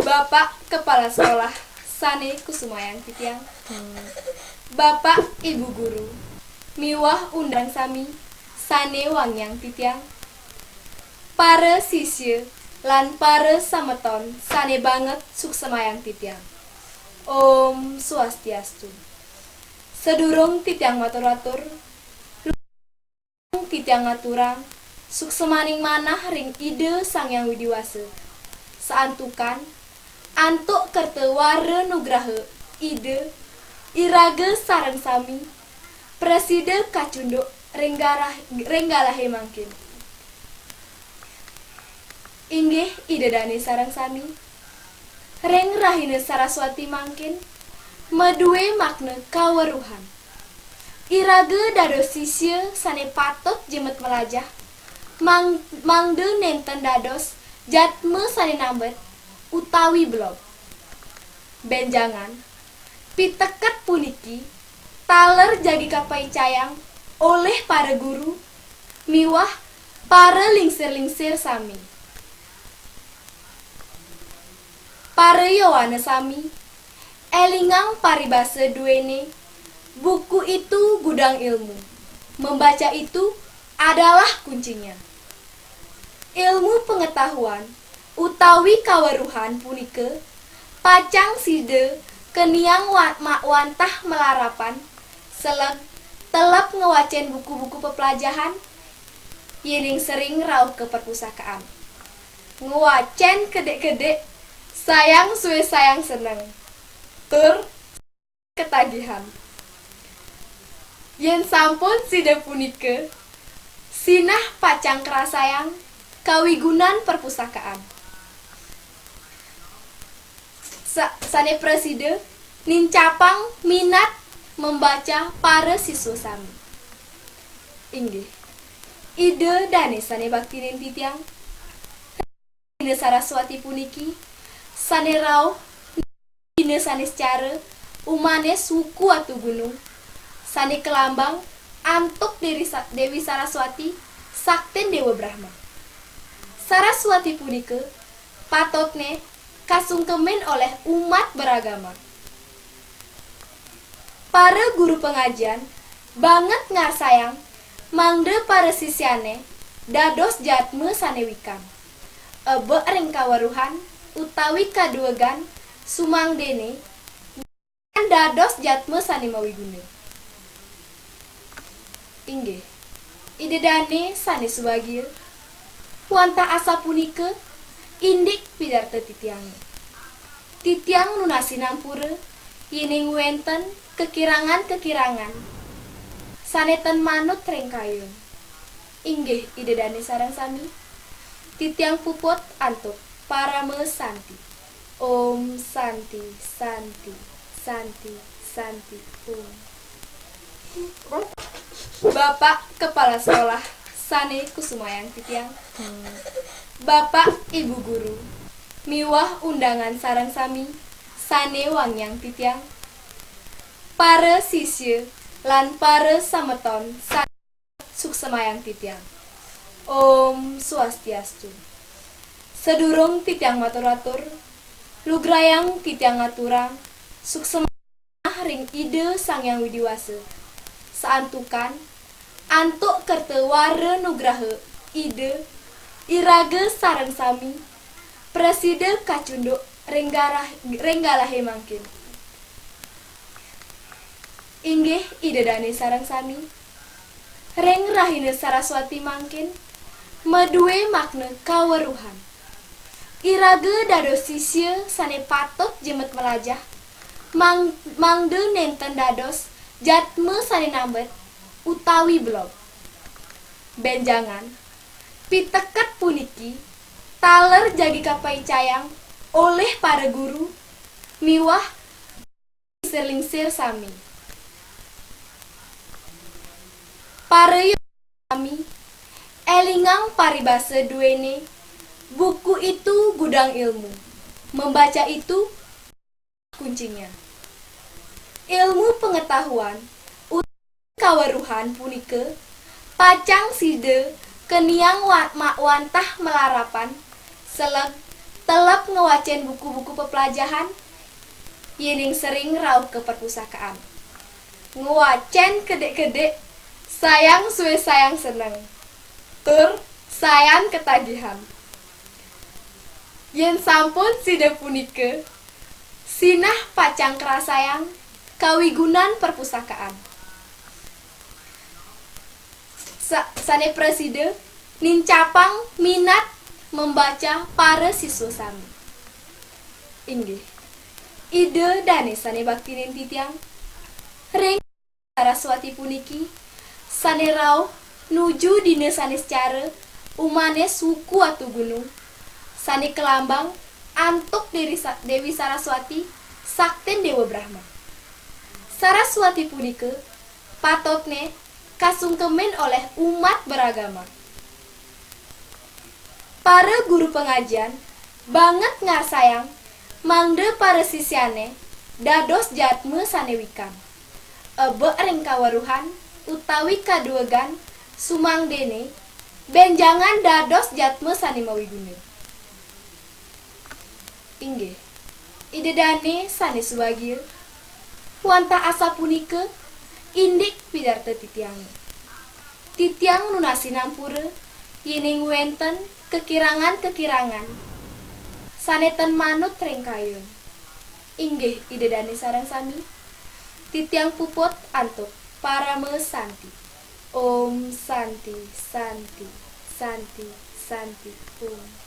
Bapak Kepala Sekolah Sane Kusumayang Titiang, Bapak Ibu Guru miwah undang sami Sane Wangyang Titiang, para sisya lan para sameton sane banget suksemayang Titiang. Om Swastiastu. Sedurung Titiang matur-atur, Titiang ngaturang suksemaning manah ring ide Sang Yang Widiwasa. Saantukan antuk kerte wara nugraha ide iraga sareng sami preside kacunduk renggalahe mangkin. Inggih ide dane sareng sami reng rahine Saraswati mangkin medue makna kaweruhan. Iraga dados sisya sane patot jemet melajah mangde nenten dados jatme sane nambet utawi blog. Benjangan piteket puniki taler jagi kapaicayang oleh para guru miwah para lingsir-lingsir sami. Para yawana sami elingang paribasa duene buku itu gudang ilmu. Membaca itu adalah kuncinya. Ilmu pengetahuan utawi kaweruhan punike pacang side keniang wantah melarapan selek telap ngewacen buku-buku pepelajahan yiring sering rauh ke perpustakaan. Ngewacen kedek-kedek sayang suwe sayang seneng tur ketagihan. Yen sampun side punike sinah pacang kerasayang kawigunan perpustakaan. Sane preside nincapang minat membaca para siswa sami. Inggih ide dane sane baktinin Titiang dina Saraswati puniki sane rauh dina sane secara umane suku atu gunung sane kelambang antuk Dewi Saraswati sakten Dewa Brahma. Saraswati punike patotne kasungkemen oleh umat beragama. Para guru pengajian banget ngarsayang mangde para sisyane dados jatme sane wikam. Ebe ring kaweruhan utawi kaduegan sumangdene dados jatme sane mawiguna. Inggih ide dane sane subagia wantah asa punike indik pidarta Titiang. Titiang nunasi nampura yining wenten kekirangan-kekirangan sanetan manut rengkayun. Inggih ide dane sareng sami Titiang puput antuk para mesanti. Om Santi Santi Santi Santi Om. Bapak Kepala Sekolah Sane Kusumayang Titiang, Bapak Ibu Guru miwah undangan sareng sami Sane Wangyang Titiang, para sisya lan para sameton sane suksemayang Titiang. Om Swastiastu. Sedurung Titiang matur-atur, lugrayang Titiang ngaturang suksemayang ring ide Sang Yang Widiwasa. Saantukan antuk kerte wara nugraha ide iraga sareng sami preside kacunduk renggalahe mangkin. Inggih ide dane sareng sami reng rahine Saraswati mangkin medue makna kaweruhan. Iraga dados sisya sane patot jemet melajah mangde nenten dados jatme sane nambet utawi blog. Benjangan piteket puniki taler jagi kapaicayang oleh para guru miwah lingsir-lingsir sami. Para sami elingang paribasa duene buku itu gudang ilmu. Membaca itu kuncinya. Ilmu pengetahuan kaweruhan punike pacang side keniang wantah melarapan selek telap ngewacen buku-buku pepelajaran, yening sering rauh ke perpustakaan. Ngewacen kedek-kedek, sayang suwe sayang seneng. Tur sayang ketagihan. Yen sampun sida punike, sinah pacang kerasayang kawigunan perpustakaan. Sane preside nincapang minat membaca para siswa sami. Inggih, ide dane sane baktinin titiang ring Saraswati puniki sane rauh nuju dina sanes cara umane suku atu gunung sane kelambang antuk Dewi Saraswati sakten Dewa Brahma. Saraswati punika patotne kasungkemen oleh umat beragama. Para guru pengajian banget ngarsayang mangde para sisyane dados jatme sanewikan. Ebe ring kawaruhan utawi kaduegan sumangdene benjangan dados jatme sanimawigune. Inggih, ide dane sane subagir wanta asa punika indik pidarta titiang. Titiang nunasi nampura yening wenten kekirangan-kekirangan sanetan manut rengkayun. Inggih ide dane sareng sami titiang puput antuk parame santi. Om santi santi santi santi om.